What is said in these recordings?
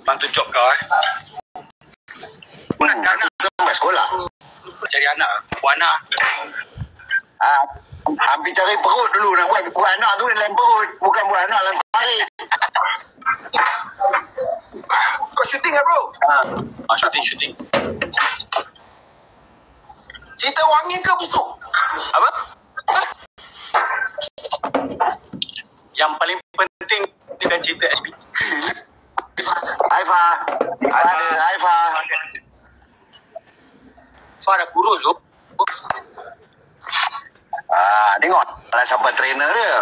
Bantu job kau Anak sekolah. cari anak. Buat anak. Ambil cari perut dulu nak buat anak tu dalam perut. Bukan buat anak dalam tarik. Kau syuting lah bro? Syuting. Cerita wangi ke busuk? Apa? Yang paling penting dengan cerita SP. Haifa. Haifa. Fah dah kurus tu. Tengok kalau sampai trainer dia.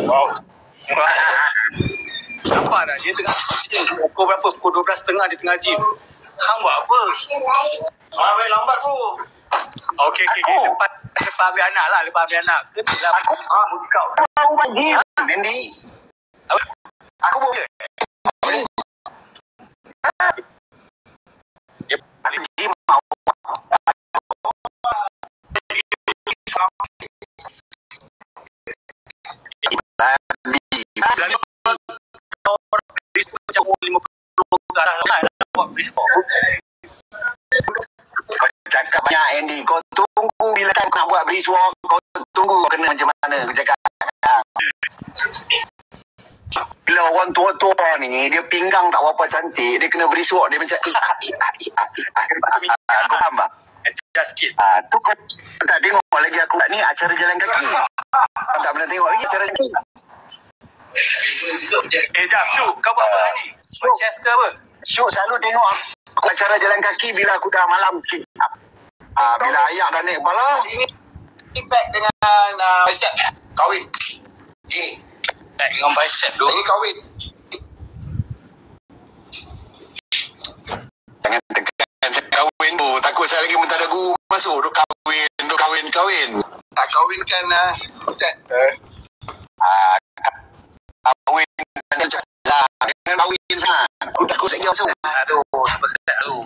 Wow. Nampak tak? Dia tengah pukul berapa? Pukul 12.30 dia tengah gym. Hang buat apa? Main lambat bro. Okey. Lepas habis anak lah. Kenalah. Kau buat gym, Andy. Aku buat gym. Gym mau. Macam 50 ke arah nak buat brief. Kau cakap banyak Andy. Kau tunggu bila kan kau nak buat brisk walk. Kau tunggu kena macam mana. Kau cakap bila orang tua-tua ni dia pinggang tak berapa cantik, dia kena brisk walk, dia macam kau faham tak? Adjust sikit. Tu kau tak tengok lagi aku ni acara jalan kaki. Kau tak pernah tengok lagi acara jalan kaki. Jap, Syuk, kau buat apa ni? Buat chest ke apa? Syuk selalu tengok aku acara jalan kaki bila aku dah malam sikit. Bila ayak dah naik kepala. Impact dengan bicep. Kahwin. Back dengan bicep tu. Ini kahwin. Jangan tekan saya kahwin tu. Takut saya lagi minta ada guru masuk. Duk kahwin. Tak kahwin kan set. Kahwin lah. Jangan kahwin lah. Aku takut saya masuk. Aduh, super set tu.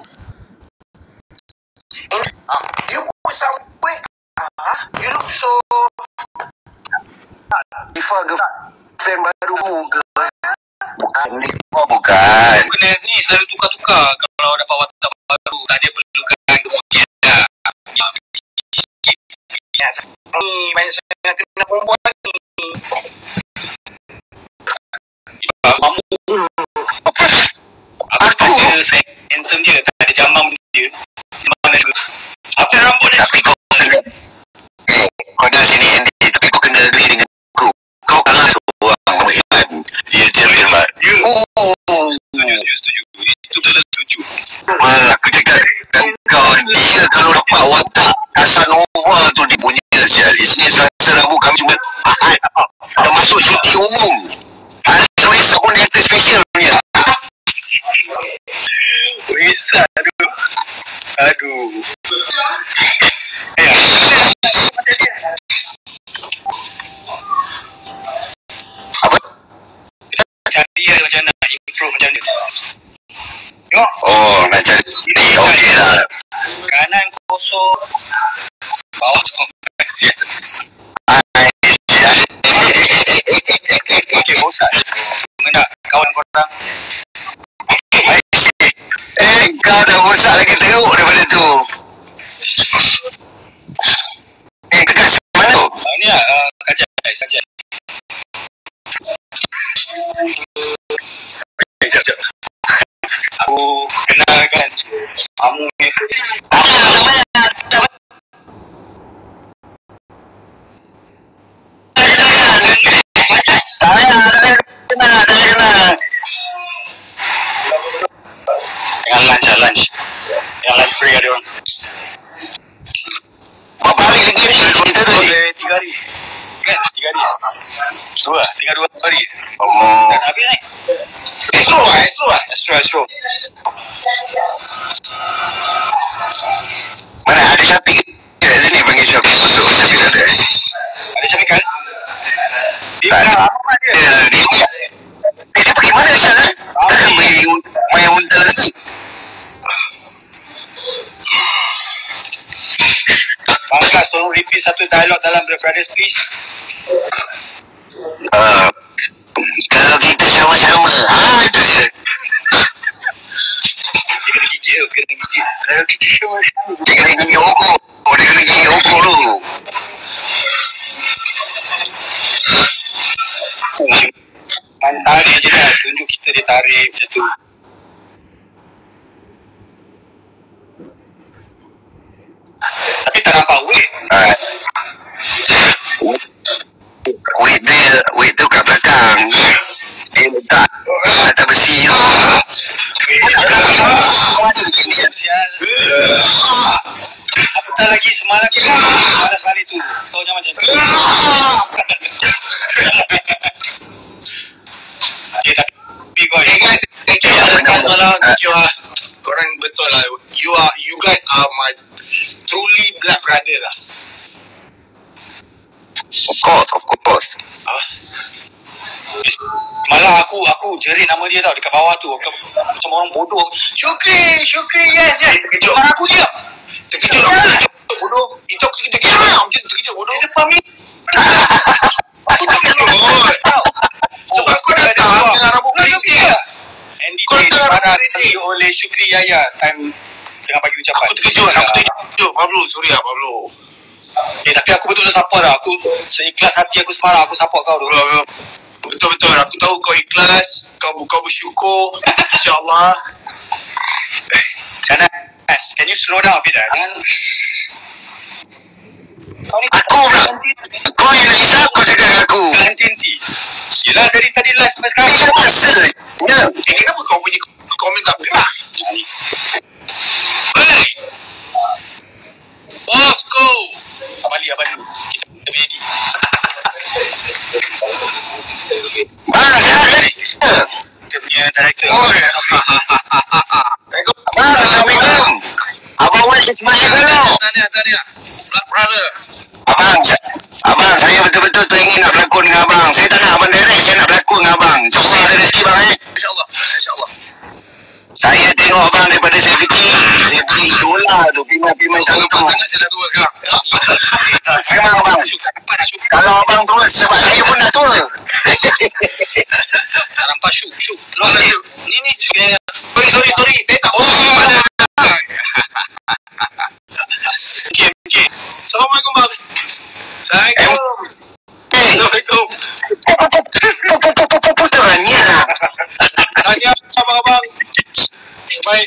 You put some weight. You look so... Ifa girlfriend baru ke? Bukan. Bukan. Kena ni selalu tukar-tukar kalau dapat watak baru. Tak ada perlukan kemudian dah. Ni main sangat kena perempuan ni. Mamu. Aku kata saya handsome je. Tak ada jamam dia. Mana tu? Apa rambut dia? Tapi kau dah sini Andy. Tapi kau kena agree dengan aku. Kau kalah seorang Iman. Dia gentleman. Setuju. Itu betul setuju. Aku cakap kau dia kalau dapat watak Casanova tu dia punya sial. Isnin, Selasa, Rabu, Khamis, Jumaat, Ahad. Dah masuk cuti umum. Hari Selasa pun dia special punya. Bisa tu. Aduh. Apa? Cari dia macam nak improve macam mana. Oh, nak cari. Okey lah. Kanan kosong. Bawah kosong. Okey, bosan. Semua kawan korang. Kau dah bosak lagi teruk daripada tu. Kau kat mana tu? Ni lah, Kajai. Sekejap. Aku kenalkan Amu ni. Lunch. Yang lunch break ada orang. Berapa hari lagi ni cerita tu ni? 3 hari. Kan? 3 hari. Tinggal 2 hari. Oh. Dan habis ni. Astro. Mana ada Syafiq ke? Ni panggil Syafiq masuk. Syafiq ada. Ada Syafiq kan? Dia lama dia. Dia pergi mana Syafiq? Takkan main unta lagi. Bangkas, tolong repeat satu dialog dalam The Brothers please. Kalau kita sama-sama Dia kena gigi ukur. Dia kena gigi ukur dulu. Tarik je lah. Tunjuk kita dia tarik macam tu. Tapi tak nampak weight. Weight tu kat belakang. Dia letak atas besi tu. Apatah lagi semalam kita malas balik tu. Kau jangan macam tu. Okay, tapi kau korang betul lah. You guys are my truly blood brother lah. Of course. Malah aku jerit nama dia tau dekat bawah tu. Macam orang bodoh. Syukri, yes. Terkejut. Mana aku diam. Terkejut bodoh. Itu aku terkejut. Terkejut bodoh. Dia depan ni. Aku terkejut. Sebab kau datang dengan rambut keriting. Kau datang rambut keriting oleh Syukri Yaya. Time tengah bagi ucapan. Aku terkejut. Pablo, sorry lah Pablo. Tapi aku betul-betul support lah. Aku seikhlas hati aku semalam. Aku support kau dulu. Betul-betul. Aku tahu kau ikhlas. Kau bersyukur. InsyaAllah. Shanas, can you slow down a bit lah? Jangan. Kau yang nak isap, kau cakap dengan aku. Henti-henti. Yelah dari tadi last sampai sekarang. Ini masa. Kenapa kau punya komen tak berat? Hey! Bosco! Abali. Kita ready. Bang, saya Kita punya director. Bang, Assalamualaikum. Abang Wan Ismail dulu. Tahniah. Blood brother. Abang, saya betul-betul teringin nak berlakon dengan abang. Saya tak nak abang direct, saya nak berlakon dengan abang. InsyaAllah ada rezeki bang InsyaAllah. Saya tengok abang daripada saya kecil. Saya beli idola tu, pimai-pimai tahun tu. Saya dah tua sekarang. Memang abang. Kalau abang tua, sebab saya pun dah tua. Nampak syuk. Ni. Sorry. Saya tak Pada. Okay. Assalamualaikum bang. Assalamualaikum. Putaranya. Tanya abang. Baik.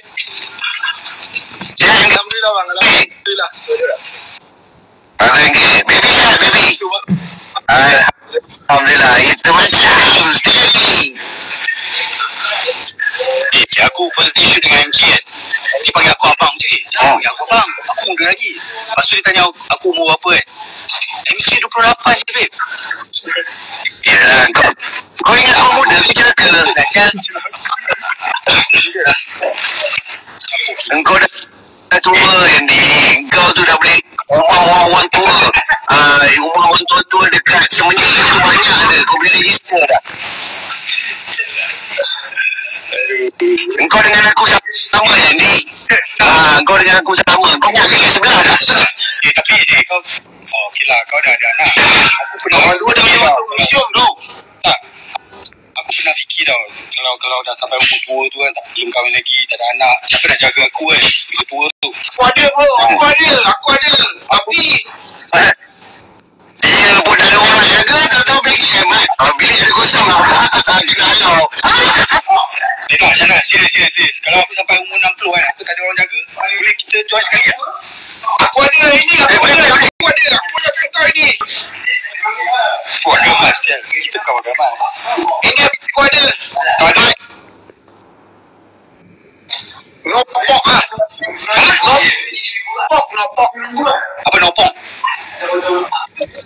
Alhamdulillah bang. Alhamdulillah. Baby sihat, baby. Alhamdulillah. Itu macam steady. Aku first day shoot dengan MK kan. Dia panggil aku abang je. Panggil aku abang. Aku muda lagi. Lepas tu dia tanya aku umur berapa kan. MK 28 je babe. Yalah, kau ingat kau muda ke jaga? Nasihat. Engkau dah tua, Andy. Engkau tu dah boleh umur orang tua. Umur orang tua dekat semenit tu banyak ada. Kau boleh register dah. Engkau dengan aku sama, Andy. Kau dengan aku sama. Kau punya kaki sebelah dah. Tapi kau okey lah, kau dah ada anak. Aku pernah Orang dua dah memang tu hijau tu. tak. Aku pernah fikir tau, kalau dah sampai umur tua tu kan, belum kahwin lagi, tak ada anak, siapa nak jaga aku kan bila tua tu. Aku ada bro, aku ada. Tapi Dia pun dah ada orang nak jaga. Tak tahu bilik Mat. Bilik ada kosong. Kena halau. Jangan, serius. Kalau aku sampai umur 60 kan, aku tak ada orang jaga, boleh kita join sekali kan? aku ada ini lah. Aku nak kata ini. Buat gamas ya. Kita kawan gamas. Ini aku ada. Nopok lah. Nopok. Apa nopong?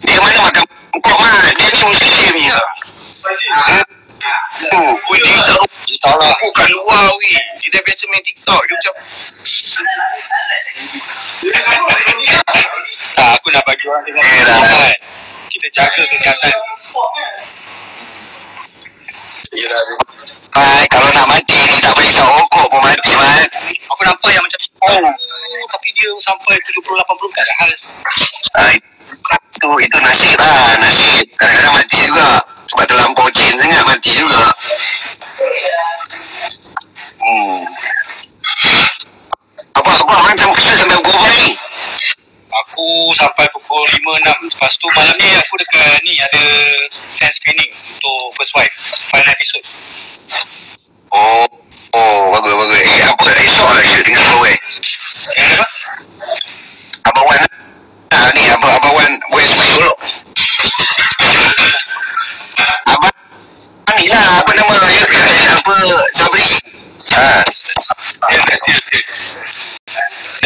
Dia mana makan pokok Mat. Dia ni Muslim je. Salah. Aku kat luar weh. Dia dah biasa main TikTok. Dia macam Tak, aku nak bagi orang dengar kesihatan. Kita jaga kesihatan. Yelah. Kalau nak mati ni tak boleh rokok pun mati Mat. Aku nampak yang macam tapi dia sampai 70-80 kat hal. Itu nasib lah. Nasib. Kadang-kadang mati juga. Sebab terlampau jin sangat mati juga. Apa Abang macam kesal sampai pukul berapa ni? Aku sampai pukul 5-6. Lepas tu malam ni aku dekat ni ada fan screening untuk First Wife final episode. Bagus. Apa esok lah shoot dengan Abang Wan? Apa? Abang Wan ni Abang Wan West Mayor. Abang ni lah apa nama apa Sabri.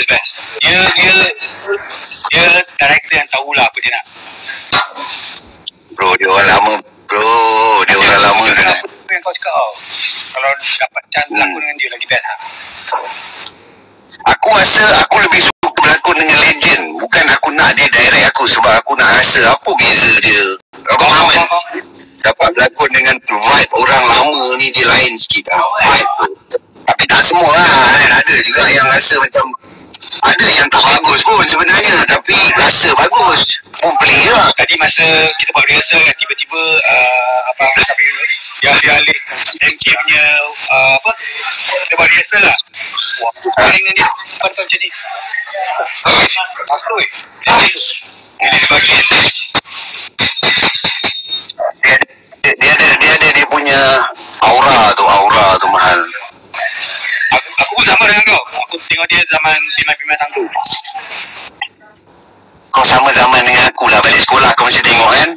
Best. Dia director yang tahulah apa dia nak. Bro, dia orang lama sangat. Apa yang kau cakap kalau dapat chance berlakon dengan dia lagi best Aku rasa aku lebih suka berlakon dengan legend. Bukan aku nak dia direct aku, sebab aku nak rasa apa beza dia. Abang Ahmad dapat berlakon dengan vibe orang lama ni, dia lain sikit vibe tu. Tapi tak semua lah, ada juga yang rasa macam ada yang tak bagus pun sebenarnya, tapi rasa bagus pun pelik lah. Tadi masa kita buat rehearsal kan, tiba-tiba Abang Sabri dia alih MK punya dia buat rehearsal lah. Wah, aku suka dengan dia macam ni. Takut dia bagi dia ada dia punya aura tu mahal. Aku pun sama dengan kau. Aku tengok dia zaman Piman Tangguh. Kau sama zaman dengan aku lah. Balik sekolah kau mesti tengok kan.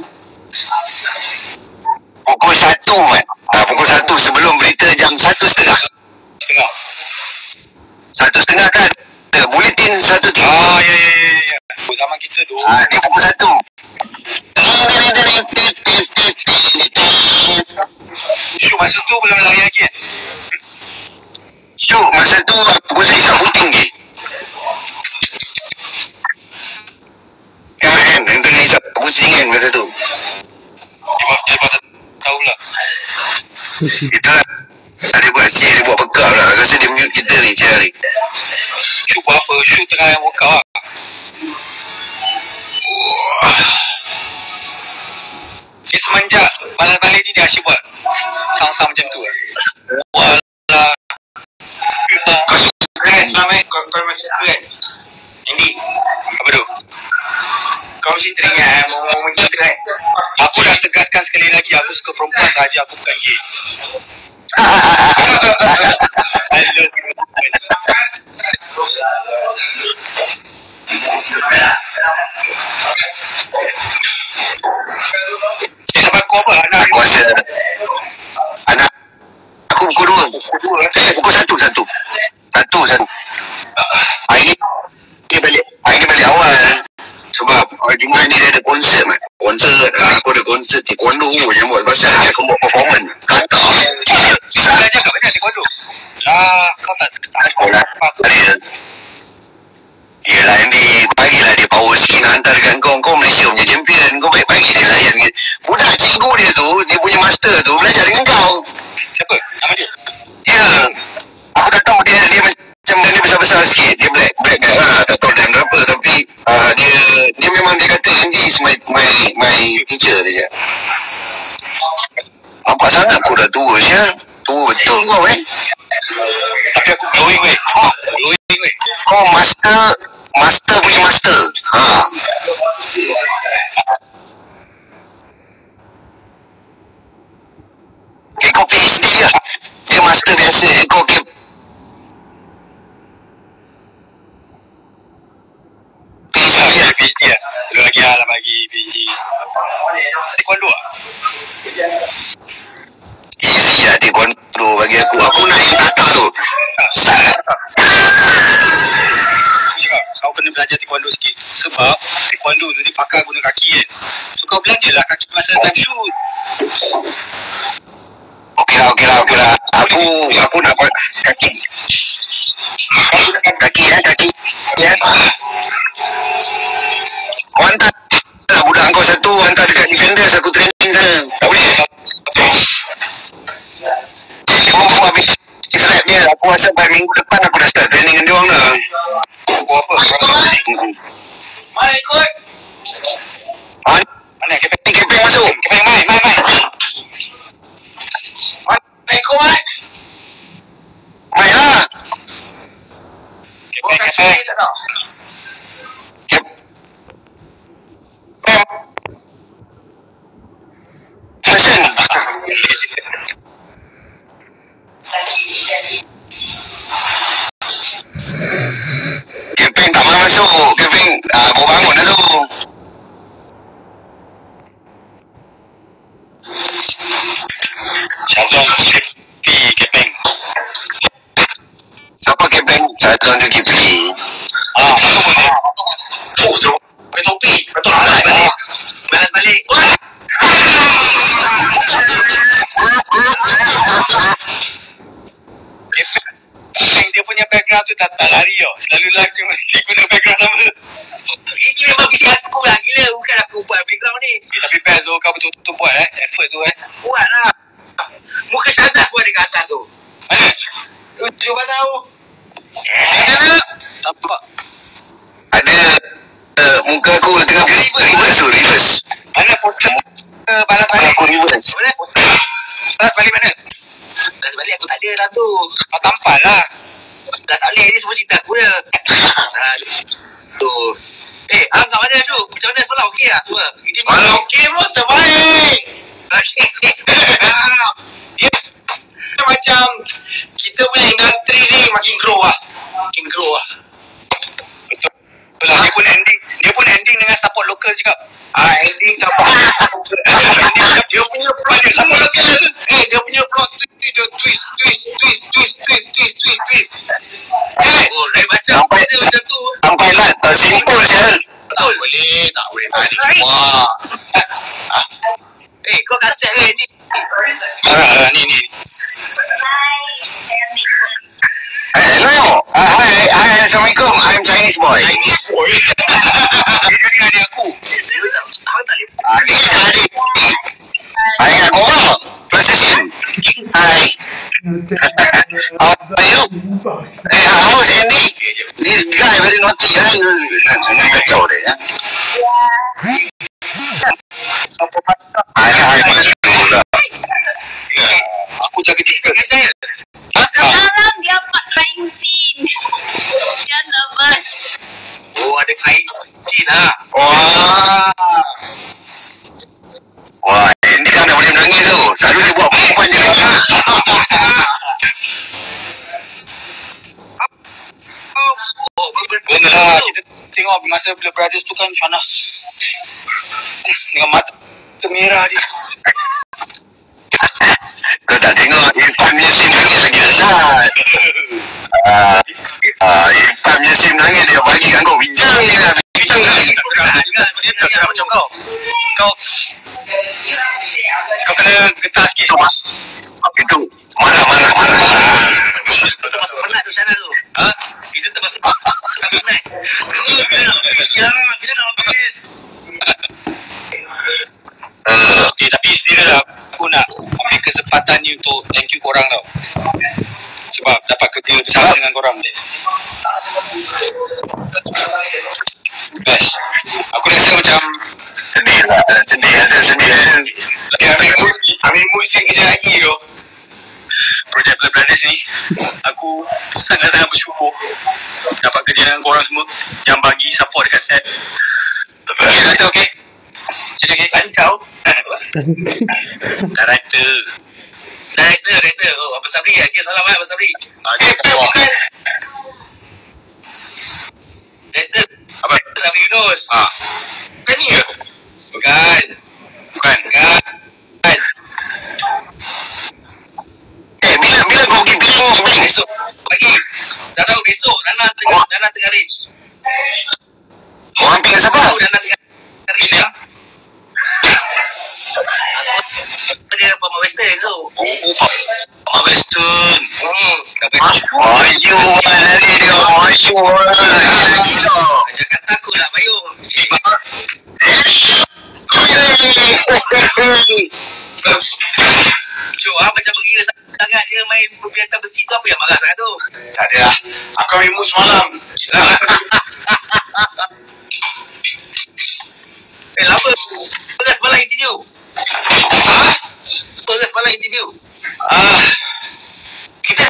Pukul 1 kan. Pukul 1 sebelum berita jam 1:30. 1:30 kan. Buletin 1:30. Ya. Zaman kita tu. Dia pukul 1. Syuk masa tu belum lahir lagi kan? Syuk masa tu aku rasa isap puting je. Kan tengah isap puting kan masa tu. Dia patut tahulah. Itulah. Dia buat siap, dia buat bekal lah. Rasa dia mute kita ni siap ni. Syuk buat apa? Syuk tengah workout lah. Dia semenjak balik ni dia asyik buat sound macam tu. Walah. Kau suka kan selama ni? Kau masih suka kan? Andy, Apa tu? kau mesti teringat momen kita kan? Aku dah tegaskan sekali lagi, aku suka perempuan sahaja, aku bukan gay. I love you. Sampai kau apa? Aku rasa anak aku pukul 2. Pukul 1. Hari ni balik awal. Sebab Jumaat ni dia ada konsert man. Aku ada konsert taekwondo yang buat pasal ni aku buat performance. Kata Kau belajar kat mana taekwondo? Lah, kau tak sekolah dia. Yelah Andy, bagilah dia power sikit nak hantarkan kau Malaysia punya champion. Kau baik bagi dia layan. Budak cikgu dia tu, dia punya master tu belajar dengan kau. Siapa? Nama dia? Ya, aku tak tahu dia macam dia besar-besar sikit. Dia black guy lah, tak tahu dia berapa. Tapi dia memang dia kata Andy is my teacher dia cakap. Nampak sangat aku dah tua Syah. Tua betul kau Tapi aku glowing weh. Glowing weh. Kau master punya master. Kau PhD lah. Dia master biasa. Kau PhD lah. Lu lagi lah bagi PhD. Taekwondo lah. easy lah taekwondo bagi aku. Aku nak yang kata tu. Kau kena belajar taekwondo sikit. Sebab taekwondo tu dia pakai guna kaki kan. So kau belajarlah kaki masa time shoot. Okey lah. Aku nak buat kaki. Kaki. Ya. Kau hantar lah budak kau satu, hantar dekat defenders, aku training sana. Tak boleh. Dia habis Israel dia. Aku rasa pada minggu depan aku dah start training dengan dia orang dah. Apa? Mana ikut? Mana Kepeng masuk. Kepeng mai. Mana ikut, Mat? Main lah. Kepeng. baru bangun dah tu. Syazwan safety kepeng. Siapa kepeng? Saya tunjuk Kipli. Aku boleh. So pakai topi. Betul lah. Balas balik. Kepeng dia punya background tu tak lari tau. Selalu lagi mesti guna background sama. Ini memang bini aku lah. Gila, bukan aku buat background ni. Tapi best tu kau betul-betul buat effort tu Buat lah. Muka Syadas pun ada kat atas tu. Mana? Lucu kan tahu. Nampak. Ada muka aku tengah reverse. Mana poster muka balas balik? Aku reverse. Mana? Balas balik mana? Dah sebalik aku tak ada dah tu. Kau tampal lah. Dah tak boleh. Ini semua cerita aku je. Tu. Hang kat mana tu? Macam mana sekolah? Okey lah semua? Kalau okey pun terbaik. Dia macam kita punya industri ni makin grow lah. Betul lah. Dia pun ending dengan support lokal cakap. Ending support. Dia punya plot dia support lokal. Dia punya plot dia twist. Oh, lain macam beza macam tu. Sampai lah tersimpul Syal. Betul. Boleh tarik Sorry. semua. Kau kasih ni. Ni. Hello. Hi. Assalamualaikum. I'm Chinese boy. Dia jadi adik aku. Hang tak boleh. Adik. Hai, aku orang. Processing. Hi. How are you? How's Andy? This guy very naughty. Jangan kacau dia. Hai. Aku jaga distance. Semalam dia buat crying scene. Dia nervous. Oh, ada kain scene lah. Wah, Andy kan dah boleh menangis tu. Selalu dia buat perempuan je. Oh, Benar lah. Kita tengok masa Blur Brothers tu kan Shana dengan mata merah dia. Kau tak tengok Irfan punya sim nangis lagi dahsyat. Irfan punya sim nangis dia bagi kat kau. Bijang dia. Dia tak macam kau. Kau kena getar sikit. Itu marah. Itu termasuk penat tu Syana tu. Itu termasuk penat. Bila nak habis. Tapi serius lah, aku nak ambil kesempatan ni untuk thank you korang tau. Sebab dapat kerja bersama dengan korang. Best. Aku rasa macam sedih. Ambil musim kerja lagi tu. projek Blur Brothers ni, aku sangat-sangat bersyukur dapat kerja dengan korang semua yang bagi support dekat set. Okay, Director, okay? Jadi okay? Lancau. Director. Oh, Abang Sabri. Okay, salam Abang Sabri. Bukan. Director. Apa? Sabri Yunus. Bukan ni ke? Bukan. Bila kau pergi pilih Besok pagi. Dah tahu besok Nana tengah range. orang pilih siapa? Tahu Nana tengah range. Dia Pama Western tu. Pama Western. Maju lari dia. Jangan kata aku lah payung. Macam bergira sangat dia main perbiatan besi tu, apa yang marah sangat tu? Tak ada lah. Aku ambil mood semalam. Lama Pegas malam interview. Pegas malam interview. Kita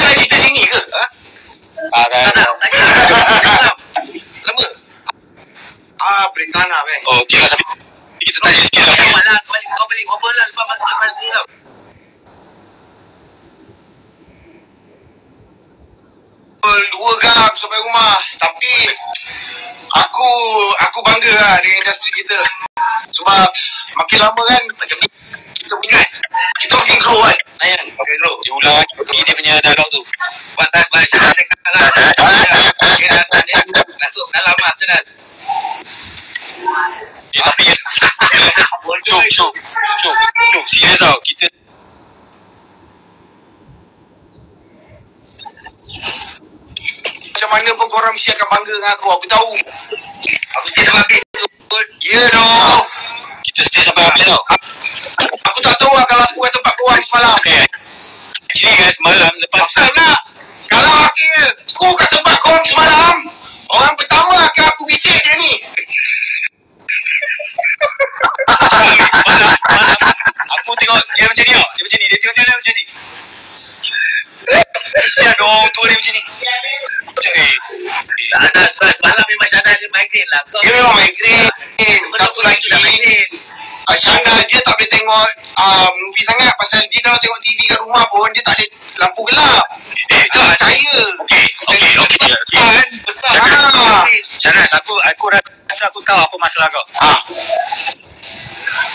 cerita sini ke? Tak. Lama. Break tanah kan. Oh, okey lah, tapi kita tanya sikit lah. Kau balik ngobrol lah lepas ni tau. Dua gam sampai rumah. Tapi Aku bangga lah dengan industri kita. Sebab makin lama kan kita makin grow kan. Makin grow. Dia ulang dia punya dialog tu. Buat saya kalah. Dia masuk dalam lah tu kan. Tapi Syuk serius tau. Kita macam mana pun korang mesti akan bangga dengan aku tahu. Aku stay sampai habis tu pun. Ya doh. Kita stay sampai habis tau. Aku tak tahu lah kalau aku kat tempat korang semalam. Okay. Actually guys, malam lepas Pasal nak kalau aku kat tempat korang semalam, orang pertama akan aku bisik dia ni. malam aku tengok dia macam ni tau. Dia macam ni. Dia tengok dia macam ni. Dia ada orang tua dia macam ni. Tak ada. Semalam memang Syahna dia migraine lah. Dia memang migraine. Satu lagi Syahna dia tak boleh tengok movie sangat. Pasal dia kalau tengok TV kat rumah pun dia tak ada lampu gelap. Tak percaya. Okay. Kan besar. Syahna, aku rasa aku tahu apa masalah kau.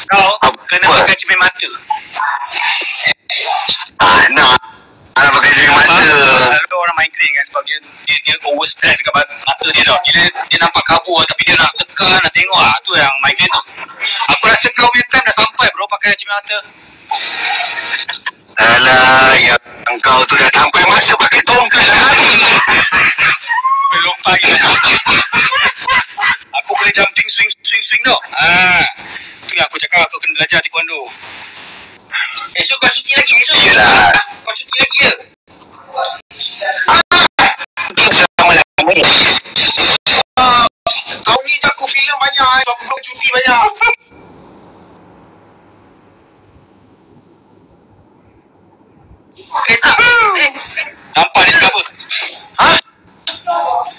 Kau kena pakai cermin mata. Nak pakai cermin mata. Selalu orang migraine kan sebab dia over stress dekat mata dia tau. Dia nampak kabur tapi dia nak tekan, nak tengok tu yang migraine tu. Aku rasa kau punya time dah sampai bro pakai cermin mata. Alah, yang kau tu dah sampai masa pakai tongkat lah. Belum pagi. Aku boleh jumping swing tau. Tu yang aku cakap kau kena belajar taekwondo. Esok kau cuti lagi esok. Yelah. Kau cuti lagi ke? Sama-sama ni. Tahun ni aku filem banyak. Aku belum cuti banyak. Tak. Nampak dia cakap apa?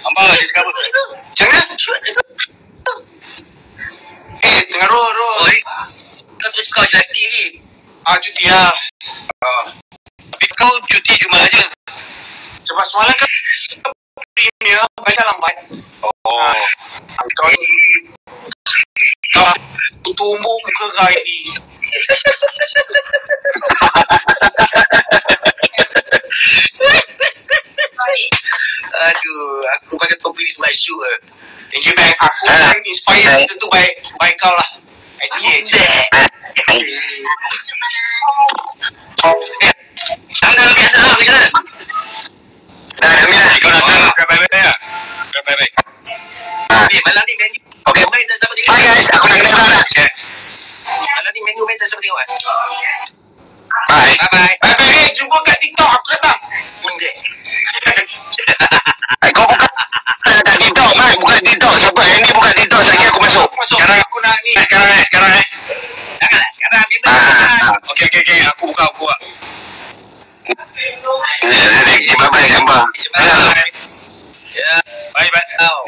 Nampak dia cakap apa? Macam mana? Tengah roh. Kau tu kau je lagi ni. Cuti lah. Tapi kau cuti Jumaat aja. Sebab semalam kan premier banyak lambat. Kau ni tumbuk muka kau ni. Aduh, aku pakai topi ni sebab shoot ke. Thank you back. Aku inspire kita tu by kau lah. Tak ada lagi ada lah, Jelas. Dah Mina. Kau nak tahu bye-bye lah. Bye-bye. Malam ni menu. Okay. Main tak sama Bye guys, aku nak kena sekarang dah. Malam ni menu main tak sama tengok kan. Bye. Bye. Jumpa kat TikTok. Aku datang. Bundek. Kau buka kat TikTok, Mat. Bukan TikTok. Siapa yang ni buka TikTok, lagi aku masuk. Sekarang aku nak ni. Sekarang Janganlah sekarang ni. Okay. Aku buka. Bye-bye, gambar. Ya. Bye. Oh.